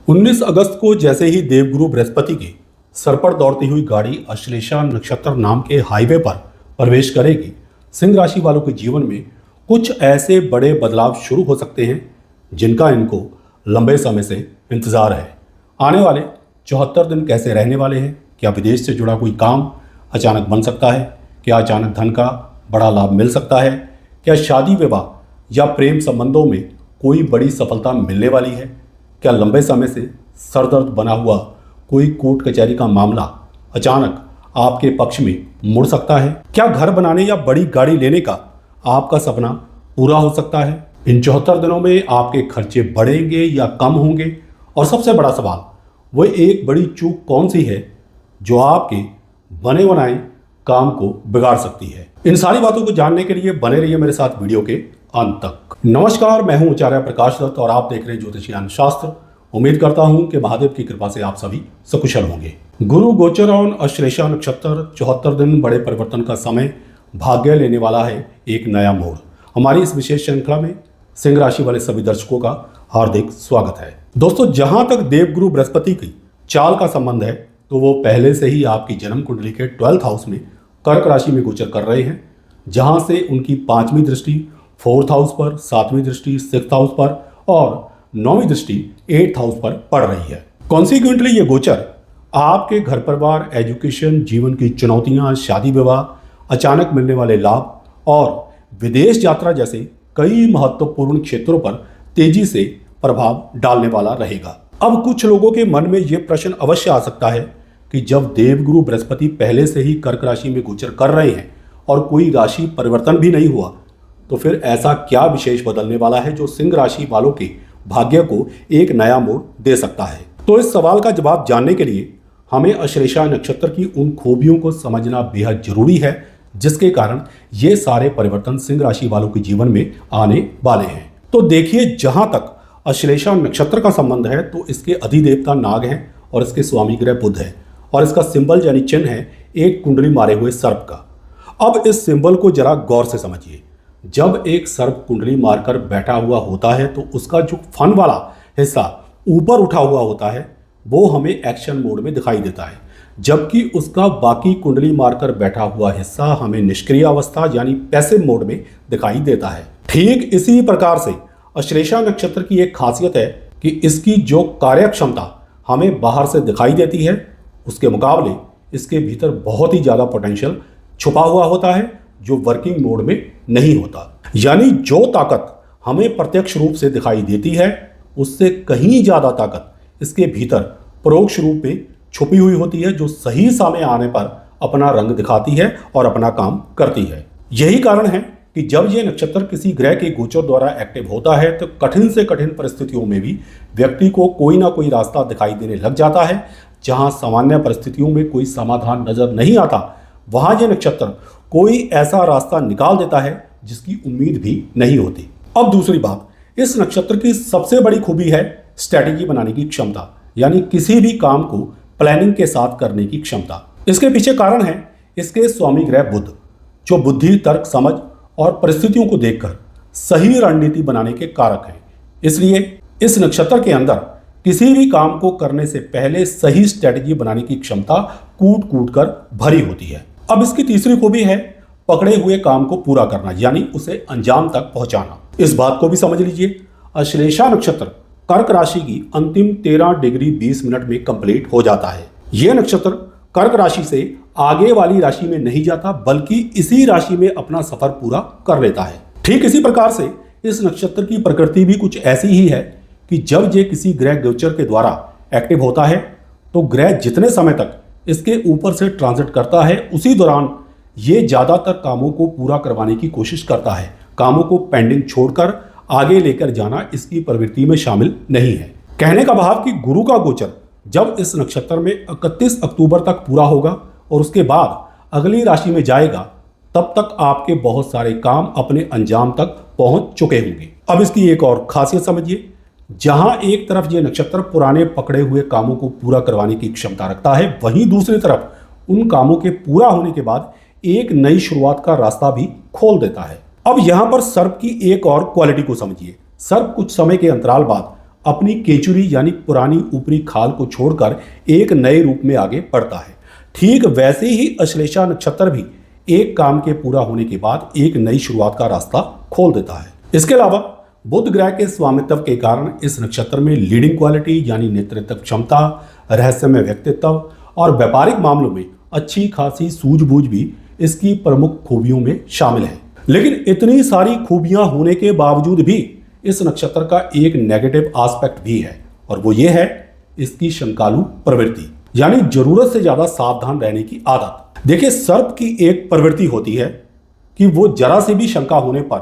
19 अगस्त को जैसे ही देवगुरु बृहस्पति के सर पर दौड़ती हुई गाड़ी अश्लेषा नक्षत्र नाम के हाईवे पर प्रवेश करेगी, सिंह राशि वालों के जीवन में कुछ ऐसे बड़े बदलाव शुरू हो सकते हैं जिनका इनको लंबे समय से इंतजार है। आने वाले 74 दिन कैसे रहने वाले हैं? क्या विदेश से जुड़ा कोई काम अचानक बन सकता है? क्या अचानक धन का बड़ा लाभ मिल सकता है? क्या शादी विवाह या प्रेम संबंधों में कोई बड़ी सफलता मिलने वाली है? क्या लंबे समय से सरदर्द बना हुआ कोई कोर्ट कचहरी का मामला अचानक आपके पक्ष में मुड़ सकता है? क्या घर बनाने या बड़ी गाड़ी लेने का आपका सपना पूरा हो सकता है? इन 74 दिनों में आपके खर्चे बढ़ेंगे या कम होंगे? और सबसे बड़ा सवाल, वो एक बड़ी चूक कौन सी है जो आपके बने बनाए काम को बिगाड़ सकती है? इन सारी बातों को जानने के लिए बने रहिए मेरे साथ वीडियो के अंत तक। नमस्कार, मैं हूं आचार्य प्रकाश दत्त और आप देख रहे हैं ज्योतिष ज्ञान शास्त्र। उम्मीद करता हूं कि महादेव की कृपा से आप सभी सकुशल होंगे। गुरु गोचर और अश्लेषा नक्षत्र 74 दिन बड़े परिवर्तन का समय, भाग्य लेने वाला है एक नया मोड़। हमारी इस विशेष श्रृंखला में सिंह राशि वाले सभी दर्शकों का हार्दिक स्वागत है। दोस्तों, जहां तक देवगुरु बृहस्पति की चाल का संबंध है तो वो पहले से ही आपकी जन्म कुंडली के 12th हाउस में कर्क राशि में गोचर कर रहे हैं, जहां से उनकी 5वीं दृष्टि 4th हाउस पर, 7वीं दृष्टि 6th हाउस पर और 9वीं दृष्टि 8th हाउस पर पड़ रही है। कॉन्सिक्वेंटली ये गोचर आपके घर परिवार, एजुकेशन, जीवन की चुनौतियां, शादी विवाह, अचानक मिलने वाले लाभ और विदेश यात्रा जैसे कई महत्वपूर्ण क्षेत्रों पर तेजी से प्रभाव डालने वाला रहेगा। अब कुछ लोगों के मन में यह प्रश्न अवश्य आ सकता है कि जब देवगुरु बृहस्पति पहले से ही कर्क राशि में गोचर कर रहे हैं और कोई राशि परिवर्तन भी नहीं हुआ, तो फिर ऐसा क्या विशेष बदलने वाला है जो सिंह राशि वालों के भाग्य को एक नया मोड़ दे सकता है? तो इस सवाल का जवाब जानने के लिए हमें अश्लेषा नक्षत्र की उन खूबियों को समझना बेहद जरूरी है जिसके कारण ये सारे परिवर्तन सिंह राशि वालों के जीवन में आने वाले हैं। तो देखिए, जहां तक अश्लेषा नक्षत्र का संबंध है तो इसके अधिदेवता नाग हैं और इसके स्वामी ग्रह बुध है और इसका सिंबल यानी चिन्ह है एक कुंडली मारे हुए सर्प का। अब इस सिंबल को जरा गौर से समझिए। जब एक सर्प कुंडली मारकर बैठा हुआ होता है तो उसका जो फन वाला हिस्सा ऊपर उठा हुआ होता है वो हमें एक्शन मोड में दिखाई देता है, जबकि उसका बाकी कुंडली मारकर बैठा हुआ हिस्सा हमें निष्क्रिय अवस्था यानी पैसिव मोड में दिखाई देता है। ठीक इसी प्रकार से अश्लेषा नक्षत्र की एक खासियत है कि इसकी जो कार्य क्षमता हमें बाहर से दिखाई देती है उसके मुकाबले इसके भीतर बहुत ही ज्यादा पोटेंशियल छुपा हुआ होता है जो वर्किंग मोड में नहीं होता। यानी जो ताकत हमें प्रत्यक्ष रूप से दिखाई देती है उससे कहीं ज्यादा ताकत इसके भीतर परोक्ष रूप में छुपी हुई होती है जो सही समय आने पर अपना रंग दिखाती है और अपना काम करती है। यही कारण है कि जब यह नक्षत्र किसी ग्रह के गोचर द्वारा एक्टिव होता है तो कठिन से कठिन परिस्थितियों में भी व्यक्ति को कोई ना कोई रास्ता दिखाई देने लग जाता है। जहां सामान्य परिस्थितियों में कोई समाधान नजर नहीं आता, वहां यह नक्षत्र कोई ऐसा रास्ता निकाल देता है जिसकी उम्मीद भी नहीं होती। अब दूसरी बात, इस नक्षत्र की सबसे बड़ी खूबी है स्ट्रैटेजी बनाने की क्षमता, यानी किसी भी काम को प्लानिंग के साथ करने की क्षमता। इसके पीछे कारण है इसके स्वामी ग्रह बुध, जो बुद्धि, तर्क, समझ और परिस्थितियों को देखकर सही रणनीति बनाने के कारक हैं। इसलिए इस नक्षत्र के अंदर किसी भी काम को करने से पहले सही स्ट्रैटेजी बनाने की क्षमता कूट कूट कर भरी होती है। अब इसकी तीसरी खूबी है पकड़े हुए काम को पूरा करना, यानी उसे अंजाम तक पहुंचाना। इस बात को भी समझ लीजिए, अश्लेषा नक्षत्र कर्क राशि की अंतिम 13 डिग्री 20 मिनट में कंप्लीट हो जाता है। यह नक्षत्र कर्क राशि से आगे वाली राशि में नहीं जाता बल्कि इसी राशि में अपना सफर पूरा कर लेता है। ठीक इसी प्रकार से इस नक्षत्र की प्रकृति भी कुछ ऐसी ही है कि जब ये किसी ग्रह गोचर के द्वारा एक्टिव होता है तो ग्रह जितने समय तक इसके ऊपर से ट्रांजिट करता है उसी दौरान ये ज्यादातर कामों को पूरा करवाने की कोशिश करता है। कामों को पेंडिंग छोड़कर आगे लेकर जाना इसकी प्रवृत्ति में शामिल नहीं है। कहने का भाव कि गुरु का गोचर जब इस नक्षत्र में 31 अक्टूबर तक पूरा होगा और उसके बाद अगली राशि में जाएगा, तब तक आपके बहुत सारे काम अपने अंजाम तक पहुंच चुके होंगे। अब इसकी एक और खासियत समझिए, जहां एक तरफ ये नक्षत्र पुराने पकड़े हुए कामों को पूरा करवाने की क्षमता रखता है, वहीं दूसरी तरफ उन कामों के पूरा होने के बाद एक नई शुरुआत का रास्ता भी खोल देता है। अब यहां पर सर्प की एक और क्वालिटी को समझिए। सर्प कुछ समय के अंतराल बाद अपनी केचुरी यानी पुरानी ऊपरी खाल को छोड़कर एक नए रूप में आगे बढ़ता है। ठीक वैसे ही अश्लेषा नक्षत्र भी एक काम के पूरा होने के बाद एक नई शुरुआत का रास्ता खोल देता है। इसके अलावा बुध ग्रह के स्वामित्व के कारण इस नक्षत्र में लीडिंग क्वालिटी यानी नेतृत्व क्षमता, रहस्यमय व्यक्तित्व और व्यापारिक मामलों में अच्छी खासी सूझबूझ भी इसकी प्रमुख खूबियों में शामिल है। लेकिन इतनी सारी खूबियां होने के बावजूद भी इस नक्षत्र का एक नेगेटिव एस्पेक्ट भी है, और वो ये है इसकी शंकालु प्रवृत्ति, यानी जरूरत से ज्यादा सावधान रहने की आदत। देखिए, सर्प की एक प्रवृत्ति होती है कि वो जरा से भी शंका होने पर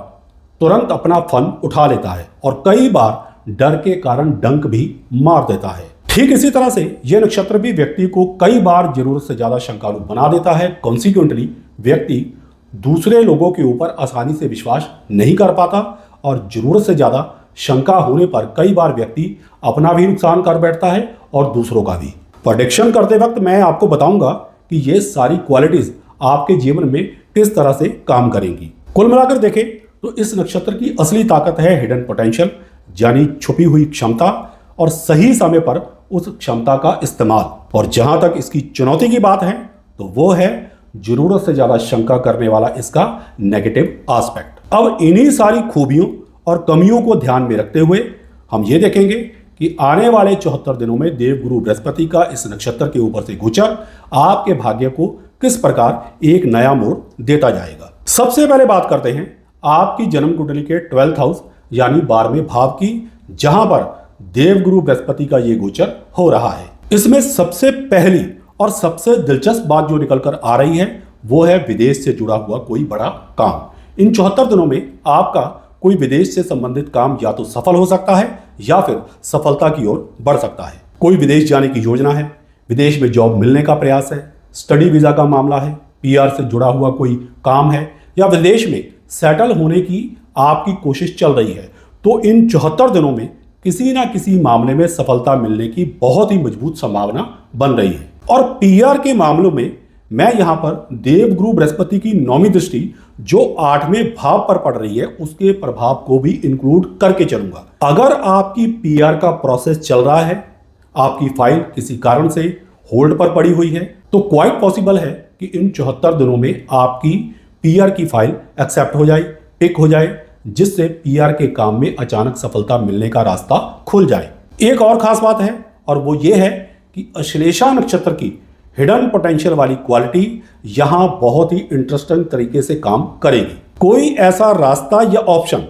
तुरंत अपना फन उठा लेता है और कई बार डर के कारण डंक भी मार देता है। ठीक इसी तरह से यह नक्षत्र भी व्यक्ति को कई बार जरूरत से ज्यादा शंकालु बना देता है। कॉन्सिक्वेंटली व्यक्ति दूसरे लोगों के ऊपर आसानी से विश्वास नहीं कर पाता और जरूरत से ज्यादा शंका होने पर कई बार व्यक्ति अपना भी नुकसान कर बैठता है और दूसरों का भी। प्रेडिक्शन करते वक्त मैं आपको बताऊंगा कि ये सारी क्वालिटीज आपके जीवन में किस तरह से काम करेंगी। कुल मिलाकर देखें तो इस नक्षत्र की असली ताकत है हिडन पोटेंशियल, यानी छुपी हुई क्षमता और सही समय पर उस क्षमता का इस्तेमाल। और जहां तक इसकी चुनौती की बात है तो वो है जरूरत से ज्यादा शंका करने वाला इसका नेगेटिव एस्पेक्ट। अब इन्हीं सारी खूबियों और कमियों को ध्यान में रखते हुए हम ये देखेंगे कि आने वाले 74 दिनों में देवगुरु बृहस्पति का इस नक्षत्र के ऊपर से गोचर आपके भाग्य को किस प्रकार एक नया मोड़ देता जाएगा। सबसे पहले बात करते हैं आपकी जन्म कुंडली के 12th हाउस यानी 12वें भाव की, जहां पर देवगुरु बृहस्पति का ये गोचर हो रहा है। इसमें सबसे पहली और सबसे दिलचस्प बात जो निकलकर आ रही है वो है विदेश से जुड़ा हुआ कोई बड़ा काम। इन 74 दिनों में आपका कोई विदेश से संबंधित काम या तो सफल हो सकता है या फिर सफलता की ओर बढ़ सकता है। कोई विदेश जाने की योजना है, विदेश में जॉब मिलने का प्रयास है, स्टडी वीजा का मामला है, पीआर से जुड़ा हुआ कोई काम है या विदेश में सेटल होने की आपकी कोशिश चल रही है, तो इन 74 दिनों में किसी ना किसी मामले में सफलता मिलने की बहुत ही मजबूत संभावना बन रही है। और पीआर के मामलों में मैं यहां पर देवगुरु बृहस्पति की 9वीं दृष्टि जो 8वें भाव पर पड़ रही है उसके प्रभाव को भी इंक्लूड करके चलूंगा। अगर आपकी पीआर का प्रोसेस चल रहा है, आपकी फाइल किसी कारण से होल्ड पर पड़ी हुई है, तो क्वाइट पॉसिबल है कि इन 74 दिनों में आपकी पीआर की फाइल एक्सेप्ट हो जाए, पिक हो जाए, जिससे पीआर के काम में अचानक सफलता मिलने का रास्ता खुल जाए। एक और खास बात है और वो ये है कि अश्लेषा नक्षत्र की हिडन पोटेंशियल वाली क्वालिटी यहां बहुत ही इंटरेस्टिंग तरीके से काम करेगी। कोई ऐसा रास्ता या ऑप्शन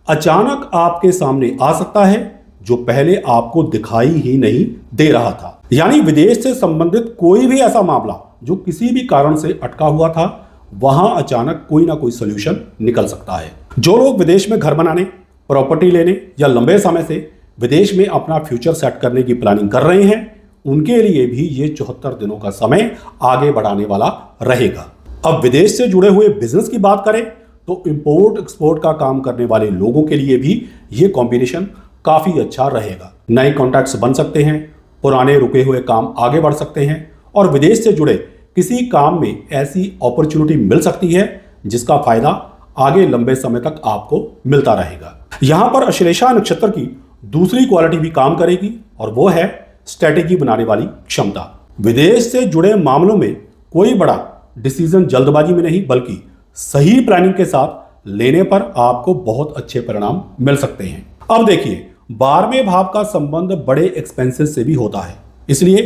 अचानक आपके सामने आ सकता है जो पहले आपको दिखाई ही नहीं दे रहा था। यानी विदेश से संबंधित कोई भी ऐसा मामला जो किसी भी कारण से अटका हुआ था, वहां अचानक कोई ना कोई सोल्यूशन निकल सकता है। जो लोग विदेश में घर बनाने, प्रॉपर्टी लेने या लंबे समय से विदेश में अपना फ्यूचर सेट करने की प्लानिंग कर रहे हैं, उनके लिए भी ये 74 दिनों का समय आगे बढ़ाने वाला रहेगा। अब विदेश से जुड़े हुए बिजनेस की बात करें तो इंपोर्ट एक्सपोर्ट का काम करने वाले लोगों के लिए भी ये कॉम्बिनेशन काफी अच्छा रहेगा। नए कॉन्टैक्ट्स बन सकते हैं, पुराने रुके हुए काम आगे बढ़ सकते हैं और विदेश से जुड़े किसी काम में ऐसी अपॉर्चुनिटी मिल सकती है जिसका फायदा आगे लंबे समय तक आपको मिलता रहेगा। यहां पर अश्लेषा नक्षत्र की दूसरी क्वालिटी भी काम करेगी और वो है स्ट्रेटेजी बनाने वाली क्षमता। विदेश से जुड़े मामलों में कोई बड़ा डिसीजन जल्दबाजी में नहीं बल्कि सही प्लानिंग के साथ लेने पर आपको बहुत अच्छे परिणाम मिल सकते हैं। अब देखिए, 12वें भाव का संबंध बड़े एक्सपेंसेस से भी होता है, इसलिए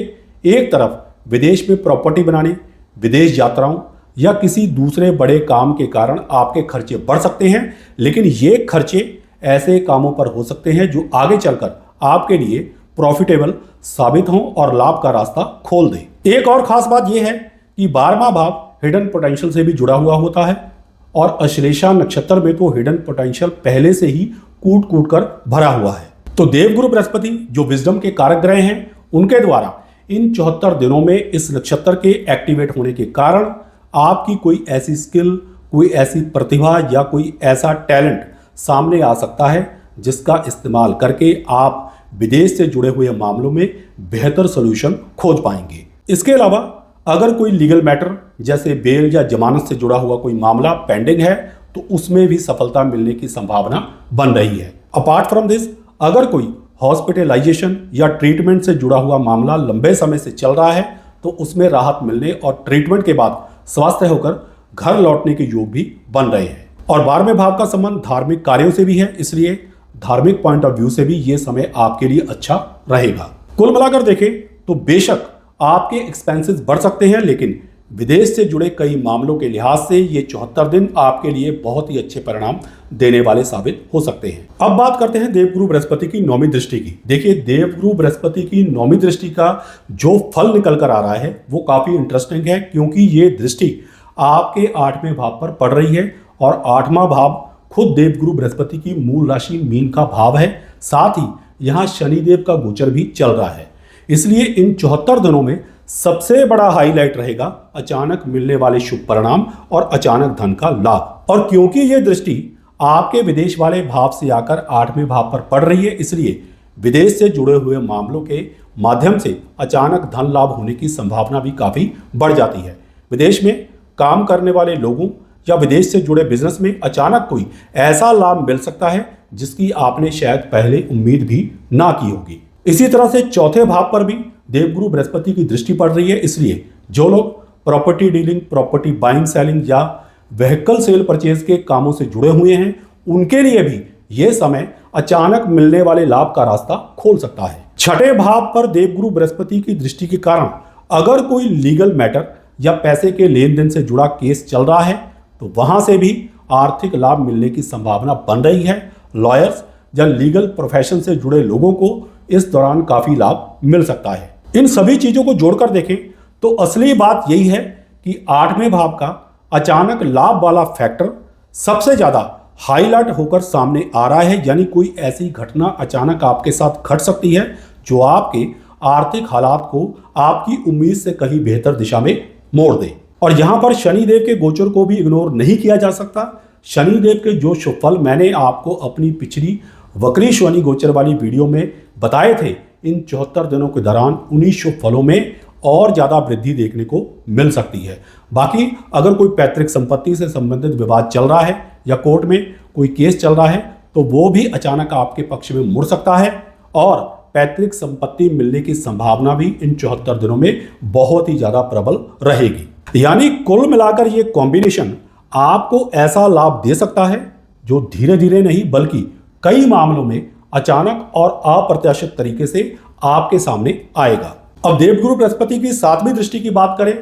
एक तरफ विदेश में प्रॉपर्टी बनाने, विदेश यात्राओं या किसी दूसरे बड़े काम के कारण आपके खर्चे बढ़ सकते हैं, लेकिन ये खर्चे ऐसे कामों पर हो सकते हैं जो आगे चलकर आपके लिए प्रॉफिटेबल साबित हों और लाभ का रास्ता खोल दे। एक और खास बात यह है कि 12वां भाव हिडन पोटेंशियल से भी जुड़ा हुआ होता है और अश्लेषा नक्षत्र में तो हिडन पोटेंशियल पहले से ही कूट कूट कर भरा हुआ है। तो देवगुरु बृहस्पति जो विजडम के कारक ग्रह हैं, उनके द्वारा इन 74 दिनों में इस नक्षत्र के एक्टिवेट होने के कारण आपकी कोई ऐसी स्किल, कोई ऐसी प्रतिभा या कोई ऐसा टैलेंट सामने आ सकता है जिसका इस्तेमाल करके आप विदेश से जुड़े हुए मामलों में बेहतर सॉल्यूशन खोज पाएंगे। इसके अलावा अगर कोई लीगल मैटर जैसे बेल या जमानत से जुड़ा हुआ कोई मामला पेंडिंग है तो उसमें भी सफलता मिलने की संभावना बन रही है। अपार्ट फ्रॉम दिस, अगर कोई हॉस्पिटलाइजेशन या ट्रीटमेंट से जुड़ा हुआ मामला लंबे समय से चल रहा है तो उसमें राहत मिलने और ट्रीटमेंट के बाद स्वस्थ होकर घर लौटने के योग भी बन रहे हैं। और 12वें भाव का संबंध धार्मिक कार्यों से भी है, इसलिए धार्मिक पॉइंट ऑफ व्यू से भी ये समय आपके लिए अच्छा रहेगा। कुल मिलाकर देखें तो बेशक आपके एक्सपेंसेस बढ़ सकते हैं, लेकिन विदेश से जुड़े कई मामलों के लिहाज से ये 74 दिन आपके लिए बहुत ही अच्छे परिणाम देने वाले साबित हो सकते हैं। अब बात करते हैं देवगुरु बृहस्पति की 9वीं दृष्टि की। देखिए, देवगुरु बृहस्पति की 9वीं दृष्टि का जो फल निकल कर आ रहा है वो काफी इंटरेस्टिंग है, क्योंकि ये दृष्टि आपके 8वें भाव पर पड़ रही है और 8वां भाव खुद देवगुरु बृहस्पति की मूल राशि मीन का भाव है। साथ ही यहाँ शनिदेव का गोचर भी चल रहा है, इसलिए इन 74 दिनों में सबसे बड़ा हाईलाइट रहेगा अचानक मिलने वाले शुभ परिणाम और अचानक धन का लाभ। और क्योंकि यह दृष्टि आपके विदेश वाले भाव से आकर 8वें भाव पर पड़ रही है, इसलिए विदेश से जुड़े हुए मामलों के माध्यम से अचानक धन लाभ होने की संभावना भी काफी बढ़ जाती है। विदेश में काम करने वाले लोगों या विदेश से जुड़े बिजनेस में अचानक कोई ऐसा लाभ मिल सकता है जिसकी आपने शायद पहले उम्मीद भी ना की होगी। इसी तरह से चौथे भाव पर भी देवगुरु बृहस्पति की दृष्टि पड़ रही है, इसलिए जो लोग property dealing, property buying selling या व्हीकल सेल परचेज के कामों से जुड़े हुए हैं, उनके लिए भी यह समय अचानक मिलने वाले लाभ का रास्ता खोल सकता है। छठे भाव पर देवगुरु बृहस्पति की दृष्टि के कारण अगर कोई लीगल मैटर या पैसे के लेन देन से जुड़ा केस चल रहा है तो वहां से भी आर्थिक लाभ मिलने की संभावना बन रही है। लॉयर्स या लीगल प्रोफेशन से जुड़े लोगों को इस दौरान काफी लाभ मिल सकता है। इन सभी चीजों को जोड़कर देखें तो असली बात यही है कि 8वें भाव का अचानक लाभ वाला फैक्टर सबसे ज्यादा हाईलाइट होकर सामने आ रहा है, यानी कोई ऐसी घटना अचानक आपके साथ घट सकती है जो आपके आर्थिक हालात को आपकी उम्मीद से कहीं बेहतर दिशा में मोड़ दे। और यहां पर शनिदेव के गोचर को भी इग्नोर नहीं किया जा सकता। शनिदेव के जो शुभ फल मैंने आपको अपनी पिछली वक्री शनि गोचर वाली वीडियो में बताए थे, इन 74 दिनों के दौरान उन्हीं शुभ फलों में और ज्यादा वृद्धि देखने को मिल सकती है। बाकी अगर कोई पैतृक संपत्ति से संबंधित विवाद चल रहा है या कोर्ट में कोई केस चल रहा है तो वो भी अचानक आपके पक्ष में मुड़ सकता है और पैतृक संपत्ति मिलने की संभावना भी इन 74 दिनों में बहुत ही ज्यादा प्रबल रहेगी। यानी कुल मिलाकर ये कॉम्बिनेशन आपको ऐसा लाभ दे सकता है जो धीरे धीरे नहीं बल्कि कई मामलों में अचानक और अप्रत्याशित तरीके से आपके सामने आएगा। अब देवगुरु बृहस्पति की 7वीं दृष्टि की बात करें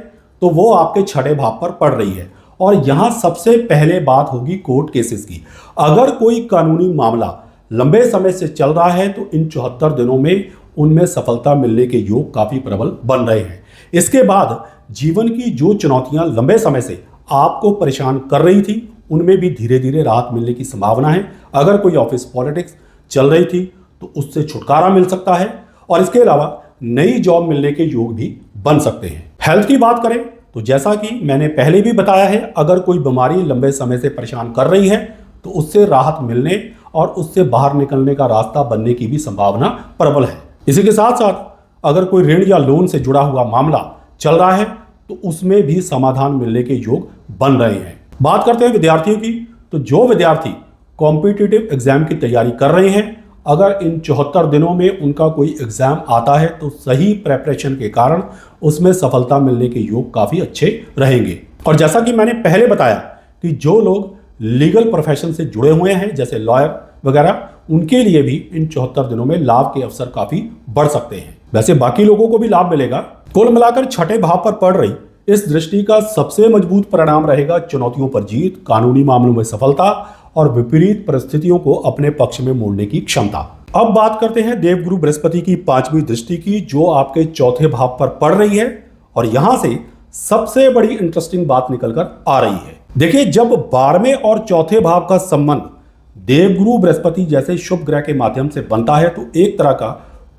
तो वो आपके 6ठे भाव पर पड़ रही है और यहां सबसे पहले बात होगी कोर्ट केसेस की। अगर कोई कानूनी मामला लंबे समय से चल रहा है तो इन 74 दिनों में उनमें सफलता मिलने के योग काफी प्रबल बन रहे हैं। इसके बाद जीवन की जो चुनौतियां लंबे समय से आपको परेशान कर रही थी उनमें भी धीरे धीरे राहत मिलने की संभावना है। अगर कोई ऑफिस पॉलिटिक्स चल रही थी तो उससे छुटकारा मिल सकता है और इसके अलावा नई जॉब मिलने के योग भी बन सकते हैं। हेल्थ की बात करें तो जैसा कि मैंने पहले भी बताया है, अगर कोई बीमारी लंबे समय से परेशान कर रही है तो उससे राहत मिलने और उससे बाहर निकलने का रास्ता बनने की भी संभावना प्रबल है। इसी के साथ साथ अगर कोई ऋण या लोन से जुड़ा हुआ मामला चल रहा है तो उसमें भी समाधान मिलने के योग बन रहे हैं। बात करते हैं विद्यार्थियों की, तो जो विद्यार्थी कॉम्पिटिटिव एग्जाम की तैयारी कर रहे हैं, अगर इन 74 दिनों में उनका कोई एग्जाम आता है तो सही प्रेपरेशन के कारण उसमें सफलता मिलने के योग काफी अच्छे रहेंगे। और जैसा कि मैंने पहले बताया कि जो लोग लीगल प्रोफेशन से जुड़े हुए हैं जैसे लॉयर वगैरह, उनके लिए भी इन 74 दिनों में लाभ के अवसर काफी बढ़ सकते हैं। वैसे बाकी लोगों को भी लाभ मिलेगा। कुल मिलाकर 6ठे भाव पर पड़ रही इस दृष्टि का सबसे मजबूत परिणाम रहेगा चुनौतियों पर जीत, कानूनी मामलों में सफलता और विपरीत परिस्थितियों को अपने पक्ष में मोड़ने की क्षमता। अब बात करते हैं देवगुरु बृहस्पति की 5वीं दृष्टि की, जो आपके 4थे भाव पर पड़ रही है और यहां से सबसे बड़ी इंटरेस्टिंग बात निकलकर आ रही है। देखिए, जब 12वें और 4थे भाव का संबंध देवगुरु बृहस्पति जैसे शुभ ग्रह के माध्यम से बनता है तो एक तरह का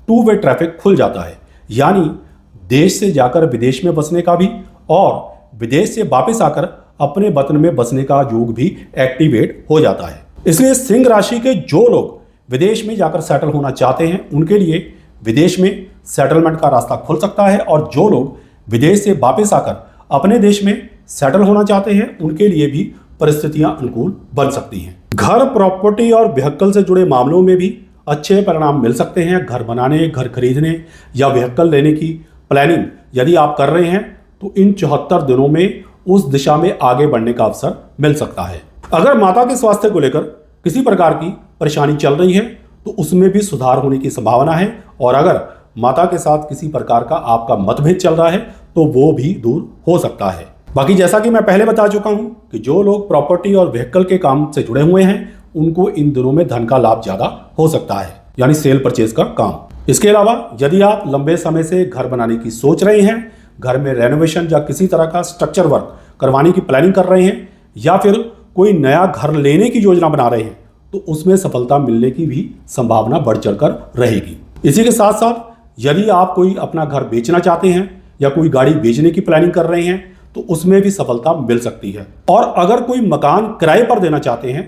2 वे ट्रैफिक खुल जाता है, यानी देश से जाकर विदेश में बसने का भी और विदेश से वापस आकर अपने वतन में बसने का योग भी एक्टिवेट हो जाता है। इसलिए सिंह राशि के जो लोग विदेश में जाकर सेटल होना चाहते हैं उनके लिए विदेश में सेटलमेंट का रास्ता खुल सकता है और जो लोग विदेश से वापस आकर अपने देश में सेटल होना चाहते हैं उनके लिए भी परिस्थितियां अनुकूल बन सकती हैं। घर, प्रॉपर्टी और व्हीकल से जुड़े मामलों में भी अच्छे परिणाम मिल सकते हैं। घर बनाने, घर खरीदने या व्हीकल लेने की प्लानिंग यदि आप कर रहे हैं तो इन 74 दिनों में उस दिशा में आगे बढ़ने का अवसर मिल सकता है। अगर माता के स्वास्थ्य को लेकर किसी प्रकार की परेशानी चल रही है तो उसमें भी सुधार होने की संभावना है, और अगर माता के साथ किसी प्रकार का आपका मतभेद चल रहा है तो वो भी दूर हो सकता है। बाकी जैसा कि मैं पहले बता चुका हूं कि जो लोग प्रॉपर्टी और व्हीकल के काम से जुड़े हुए हैं उनको इन दिनों में धन का लाभ ज्यादा हो सकता है, यानी सेल परचेज का काम। इसके अलावा यदि आप लंबे समय से घर बनाने की सोच रहे हैं, घर में रेनोवेशन या किसी तरह का स्ट्रक्चर वर्क करवाने की प्लानिंग कर रहे हैं, या फिर कोई नया घर लेने की योजना बना रहे हैं तो उसमें सफलता मिलने की भी संभावना बढ़ चढ़कर रहेगी। इसी के साथ साथ यदि आप कोई अपना घर बेचना चाहते हैं या कोई गाड़ी बेचने की प्लानिंग कर रहे हैं तो उसमें भी सफलता मिल सकती है, और अगर कोई मकान किराए पर देना चाहते हैं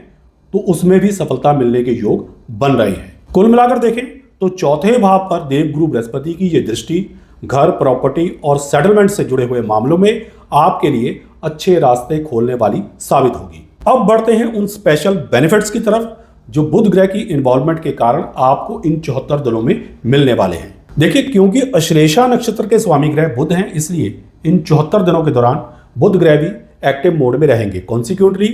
तो उसमें भी सफलता मिलने के योग बन रहे हैं। कुल मिलाकर देखें तो चौथे भाव पर देवगुरु बृहस्पति की यह दृष्टि घर, प्रॉपर्टी और सेटलमेंट से जुड़े हुए मामलों में आपके लिए अच्छे रास्ते खोलने वाली साबित होगी। अब बढ़ते हैं उन स्पेशल बेनिफिट्स की तरफ जो बुध ग्रह की इन्वॉल्वमेंट के कारण आपको इन 74 दिनों में मिलने वाले हैं। देखिए, क्योंकि अश्लेषा नक्षत्र के स्वामी ग्रह बुध हैं, इसलिए इन 74 दिनों के दौरान बुध ग्रह भी एक्टिव मोड में रहेंगे। कॉन्सिक्वेंटली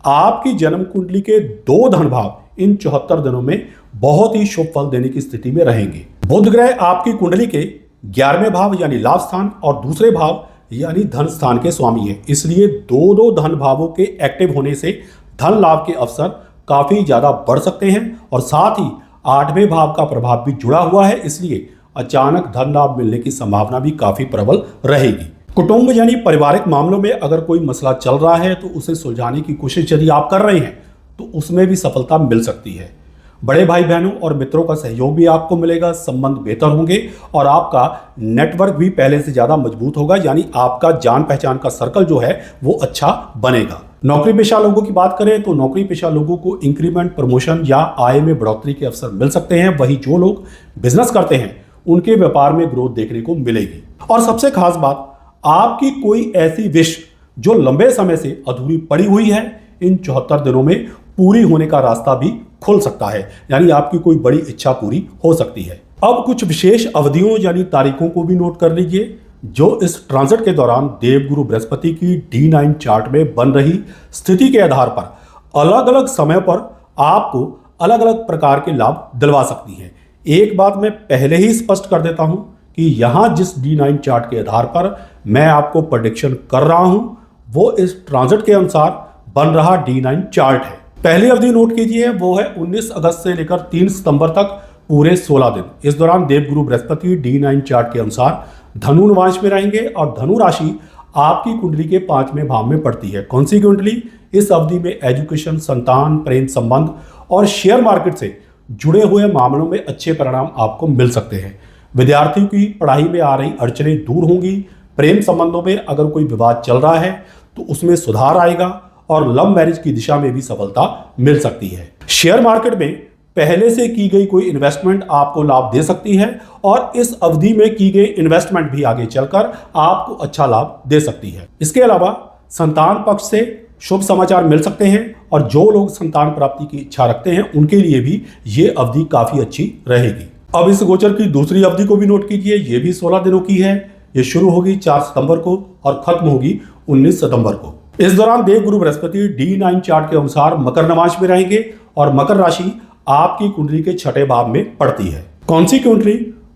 आपकी जन्म कुंडली के 2 धन भाव इन 74 दिनों में बहुत ही शुभ फल देने की स्थिति में रहेंगे। बुध ग्रह आपकी कुंडली के 11वें भाव यानी लाभ स्थान और दूसरे भाव यानी धन स्थान के स्वामी है, इसलिए दो धन भावों के एक्टिव होने से धन लाभ के अवसर काफी ज्यादा बढ़ सकते हैं, और साथ ही 8वें भाव का प्रभाव भी जुड़ा हुआ है, इसलिए अचानक धन लाभ मिलने की संभावना भी काफी प्रबल रहेगी। कुटुंब यानी पारिवारिक मामलों में अगर कोई मसला चल रहा है तो उसे सुलझाने की कोशिश यदि आप कर रहे हैं तो उसमें भी सफलता मिल सकती है। बड़े भाई बहनों और मित्रों का सहयोग भी आपको मिलेगा, संबंध बेहतर होंगे और आपका नेटवर्क भी पहले से ज्यादा मजबूत होगा, यानी आपका जान पहचान का सर्कल जो है वो अच्छा बनेगा। नौकरी पेशा लोगों की बात करें तो नौकरी पेशा लोगों को इंक्रीमेंट, प्रमोशन या आय में बढ़ोतरी के अवसर मिल सकते हैं। वहीं जो लोग बिजनेस करते हैं उनके व्यापार में ग्रोथ देखने को मिलेगी। और सबसे खास बात, आपकी कोई ऐसी विश जो लंबे समय से अधूरी पड़ी हुई है इन 74 दिनों में पूरी होने का रास्ता भी खुल सकता है, यानी आपकी कोई बड़ी इच्छा पूरी हो सकती है। अब कुछ विशेष अवधियों यानी तारीखों को भी नोट कर लीजिए जो इस ट्रांजिट के दौरान देवगुरु बृहस्पति की D9 चार्ट में बन रही स्थिति के आधार पर अलग अलग समय पर आपको अलग अलग प्रकार के लाभ दिलवा सकती है। एक बात मैं पहले ही स्पष्ट कर देता हूं कि यहां जिस D9 चार्ट के आधार पर मैं आपको प्रेडिक्शन कर रहा हूं वो इस ट्रांजिट के अनुसार बन रहा D9 चार्ट है। पहली अवधि नोट कीजिए, वो है 19 अगस्त से लेकर 3 सितंबर तक पूरे 16 दिन। इस दौरान देवगुरु बृहस्पति D9 चार्ट के अनुसार धनु नवांश में रहेंगे और धनु राशि आपकी कुंडली के 5वें भाव में पड़ती है। कॉन्सिक्वेंटली इस अवधि में एजुकेशन, संतान, प्रेम संबंध और शेयर मार्केट से जुड़े हुए मामलों में अच्छे परिणाम आपको मिल सकते हैं। विद्यार्थियों की पढ़ाई में आ रही अड़चनें दूर होंगी। प्रेम संबंधों में अगर कोई विवाद चल रहा है तो उसमें सुधार आएगा और लव मैरिज की दिशा में भी सफलता मिल सकती है। शेयर मार्केट में पहले से की गई कोई इन्वेस्टमेंट आपको लाभ दे सकती है और इस अवधि में की गई इन्वेस्टमेंट भी आगे चलकर आपको अच्छा लाभ दे सकती है। इसके अलावा संतान पक्ष से शुभ समाचार मिल सकते हैं और जो लोग संतान प्राप्ति की इच्छा रखते हैं उनके लिए भी ये अवधि काफी अच्छी रहेगी। अब इस गोचर की दूसरी अवधि को भी नोट कीजिए, ये भी 16 दिनों की है। ये शुरू होगी 4 सितंबर को और खत्म होगी 19 सितंबर को। इस दौरान देवगुरु बृहस्पति D9 चार्ट के अनुसार मकर नवांश में रहेंगे और मकर राशि आपकी कुंडली के 6ठे भाव में पड़ती है। Consequently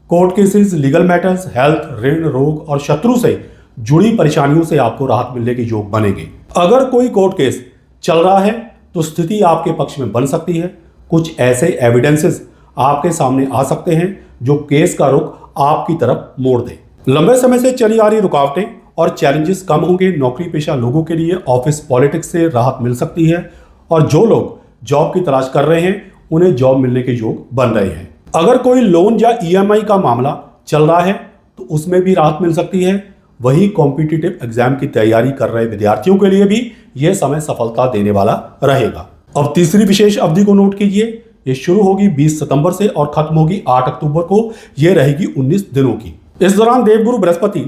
court cases, legal matters, health, ऋण, रोग और शत्रु से जुड़ी परेशानियों से आपको राहत मिलने के योग बनेंगे। अगर कोई कोर्ट केस चल रहा है तो स्थिति आपके पक्ष में बन सकती है। कुछ ऐसे एविडेंसेस आपके सामने आ सकते हैं जो केस का रुख आपकी तरफ मोड़ दे। लंबे समय से चली आ रही रुकावटें और चैलेंजेस कम होंगे। नौकरी पेशा लोगों के लिए ऑफिस पॉलिटिक्स से राहत मिल सकती है और जो लोग जॉब की तलाश कर रहे हैं उन्हें जॉब मिलने के योग बन रहे हैं। अगर कोई लोन या EMI का मामला चल रहा है तो उसमें भी राहत मिल सकती है। वही कॉम्पिटिटिव एग्जाम की तैयारी कर रहे विद्यार्थियों के लिए भी यह समय सफलता देने वाला रहेगा। अब तीसरी विशेष अवधि को नोट कीजिए, ये शुरू होगी 20 सितंबर से और खत्म होगी 8 अक्टूबर को। यह रहेगी 19 दिनों की। इस दौरान देवगुरु बृहस्पति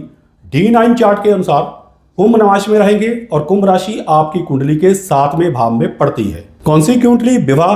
D9 चार्ट के अनुसार कुंभ नवांश में रहेंगे और कुंभ राशि आपकी कुंडली के 7वें भाव में पड़ती है। कॉन्सिक्वेंटली विवाह,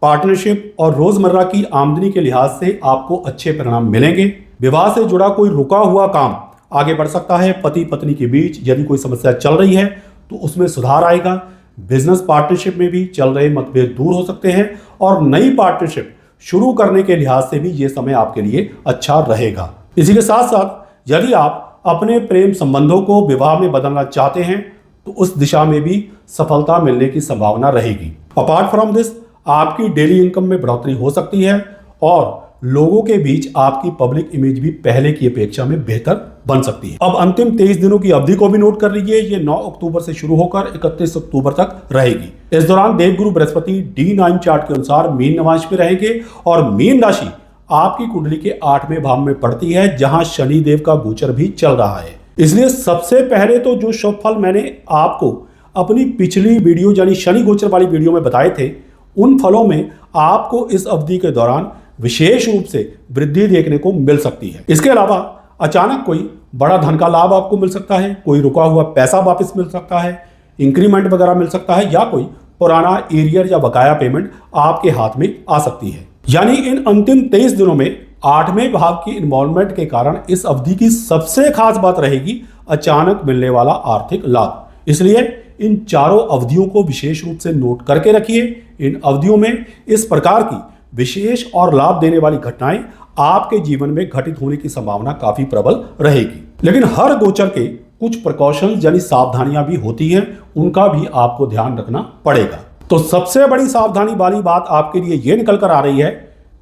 पार्टनरशिप और रोजमर्रा की आमदनी के लिहाज से आपको अच्छे परिणाम मिलेंगे। विवाह से जुड़ा कोई रुका हुआ काम आगे बढ़ सकता है। पति पत्नी के बीच यदि कोई समस्या चल रही है तो उसमें सुधार आएगा। बिजनेस पार्टनरशिप में भी चल रहे मतभेद दूर हो सकते हैं और नई पार्टनरशिप शुरू करने के लिहाज से भी ये समय आपके लिए अच्छा रहेगा। इसी के साथ साथ यदि आप अपने प्रेम संबंधों को विवाह में बदलना चाहते हैं तो उस दिशा में भी सफलता मिलने की संभावना रहेगी। अपार्ट फ्रॉम दिस, आपकी डेली इनकम में बढ़ोतरी हो सकती है और लोगों के बीच आपकी पब्लिक इमेज भी पहले की अपेक्षा में बेहतर बन सकती है। अब अंतिम 23 दिनों की अवधि को भी नोट कर लीजिए। ये 9 अक्टूबर से शुरू होकर 31 अक्टूबर तक रहेगी। इस दौरान देवगुरु बृहस्पति D9 चार्ट के अनुसार मीन नवांश में रहेंगे और मीन राशि आपकी कुंडली के 8वें भाव में पड़ती है, जहां शनि देव का गोचर भी चल रहा है। इसलिए सबसे पहले तो जो शुभ फल मैंने आपको अपनी पिछली वीडियो यानी शनि गोचर वाली वीडियो में बताए थे, उन फलों में आपको इस अवधि के दौरान विशेष रूप से वृद्धि देखने को मिल सकती है। इसके अलावा अचानक कोई बड़ा धन का लाभ आपको मिल सकता है, कोई रुका हुआ पैसा वापस मिल सकता है, इंक्रीमेंट वगैरह मिल सकता है, या कोई पुराना एरियर या बकाया पेमेंट आपके हाथ में आ सकती है। यानी इन अंतिम 23 दिनों में 8वें भाव की इन्वॉल्वमेंट के कारण इस अवधि की सबसे खास बात रहेगी अचानक मिलने वाला आर्थिक लाभ। इसलिए इन चारों अवधियों को विशेष रूप से नोट करके रखिए। इन अवधियों में इस प्रकार की विशेष और लाभ देने वाली घटनाएं आपके जीवन में घटित होने की संभावना काफी प्रबल रहेगी। लेकिन हर गोचर के कुछ प्रिकॉशंस यानी सावधानियां भी होती हैं, उनका भी आपको ध्यान रखना पड़ेगा। तो सबसे बड़ी सावधानी वाली बात आपके लिए यह निकल कर आ रही है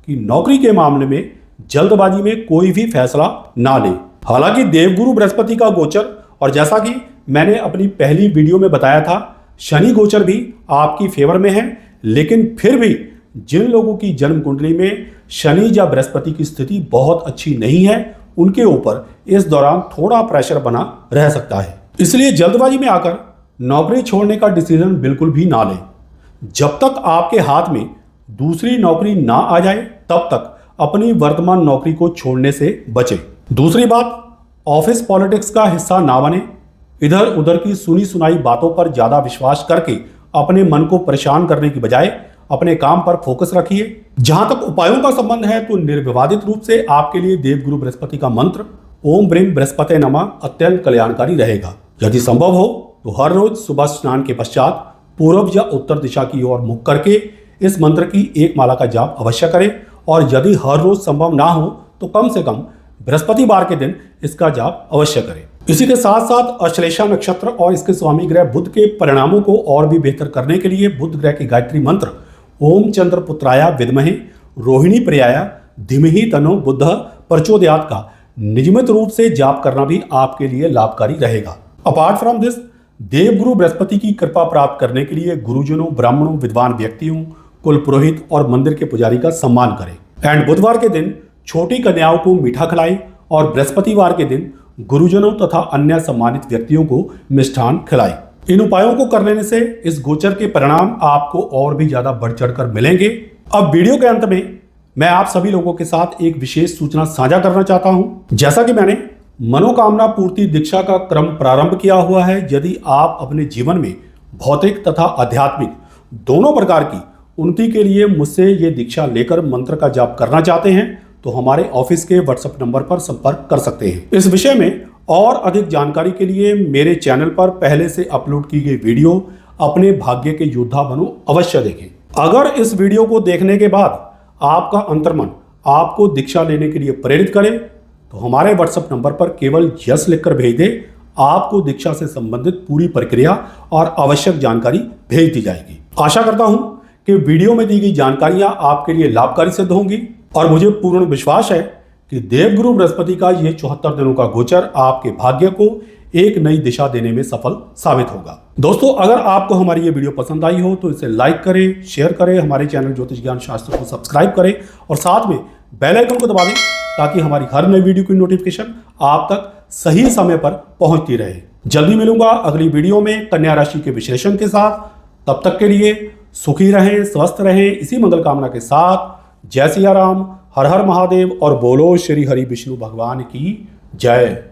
कि नौकरी के मामले में जल्दबाजी में कोई भी फैसला ना ले। हालांकि देवगुरु बृहस्पति का गोचर और जैसा कि मैंने अपनी पहली वीडियो में बताया था, शनि गोचर भी आपकी फेवर में है, लेकिन फिर भी जिन लोगों की जन्म कुंडली में शनि या बृहस्पति की स्थिति बहुत अच्छी नहीं है, उनके ऊपर इस दौरान थोड़ा प्रेशर बना रह सकता है। इसलिए जल्दबाजी में आकर नौकरी छोड़ने का डिसीजन बिल्कुल भी ना लें। जब तक आपके हाथ में दूसरी नौकरी ना आ जाए तब तक अपनी वर्तमान नौकरी को छोड़ने से बचें। दूसरी बात, ऑफिस पॉलिटिक्स का हिस्सा ना बने। इधर उधर की सुनी सुनाई बातों पर ज्यादा विश्वास करके अपने मन को परेशान करने की बजाय अपने काम पर फोकस रखिए। जहां तक उपायों का संबंध है तो निर्विवादित रूप से आपके लिए देवगुरु बृहस्पति का मंत्र ओम ब्रीम बृहस्पते नमः अत्यंत कल्याणकारी रहेगा। यदि संभव हो तो हर रोज सुबह स्नान के पश्चात पूर्व या उत्तर दिशा की ओर मुख करके इस मंत्र की एक माला का जाप अवश्य करें, और यदि हर रोज संभव ना हो तो कम से कम बृहस्पतिवार के दिन इसका जाप अवश्य करें। इसी के साथ साथ अश्लेषा नक्षत्र और इसके स्वामी ग्रह बुध के परिणामों को और भी बेहतर करने के लिए बुध ग्रह के गायत्री मंत्र ओम चंद्र पुत्राया विद्महे रोहिणी प्रियाया धीमहि तनो बुध प्रचोदयात का नियमित रूप से जाप करना भी आपके लिए लाभकारी रहेगा। अपार्ट फ्रॉम दिस, देवगुरु बृहस्पति की कृपा प्राप्त करने के लिए गुरुजनों, ब्राह्मणों, विद्वान व्यक्तियों, कुल पुरोहित और मंदिर के पुजारी का सम्मान करें। एंड बुधवार के दिन छोटी कन्याओं को मीठा खिलाएं और बृहस्पतिवार के दिन गुरुजनों तथा अन्य सम्मानित व्यक्तियों को मिष्ठान खिलाएं। इन उपायों को कर लेने से इस गोचर के परिणाम आपको और भी ज्यादा बढ़ चढ़कर मिलेंगे। अब वीडियो के अंत में मैं आप सभी लोगों के साथ एक विशेष सूचना साझा करना चाहता हूं। जैसा कि मैंने मनोकामना पूर्ति दीक्षा का क्रम प्रारंभ किया हुआ है, यदि आप अपने जीवन में भौतिक तथा आध्यात्मिक दोनों प्रकार की उन्नति के लिए मुझसे ये दीक्षा लेकर मंत्र का जाप करना चाहते हैं तो हमारे ऑफिस के व्हाट्सएप नंबर पर संपर्क कर सकते हैं। इस विषय में और अधिक जानकारी के लिए मेरे चैनल पर पहले से अपलोड की गई वीडियो अपने भाग्य के योद्धा बनो अवश्य देखें। अगर इस वीडियो को देखने के बाद आपका अंतर्मन आपको दीक्षा लेने के लिए प्रेरित करे तो हमारे व्हाट्सएप नंबर पर केवल यस लिखकर भेज दे। आपको दीक्षा से संबंधित पूरी प्रक्रिया और आवश्यक जानकारी भेज दी जाएगी। आशा करता हूं कि वीडियो में दी गई जानकारियां आपके लिए लाभकारी सिद्ध होंगी और मुझे पूर्ण विश्वास है कि देवगुरु बृहस्पति का ये 74 दिनों का गोचर आपके भाग्य को एक नई दिशा देने में सफल साबित होगा। दोस्तों, अगर आपको हमारी ये वीडियो पसंद आई हो तो इसे लाइक करें, शेयर करें, हमारे चैनल ज्योतिष ज्ञान शास्त्र को सब्सक्राइब करें और साथ में बेल आइकन को दबा दें ताकि हमारी हर नई वीडियो की नोटिफिकेशन आप तक सही समय पर पहुंचती रहे। जल्दी मिलूंगा अगली वीडियो में कन्या राशि के विश्लेषण के साथ। तब तक के लिए सुखी रहें, स्वस्थ रहें, इसी मंगल कामना के साथ जय सिया राम, हर हर महादेव और बोलो श्री हरि विष्णु भगवान की जय।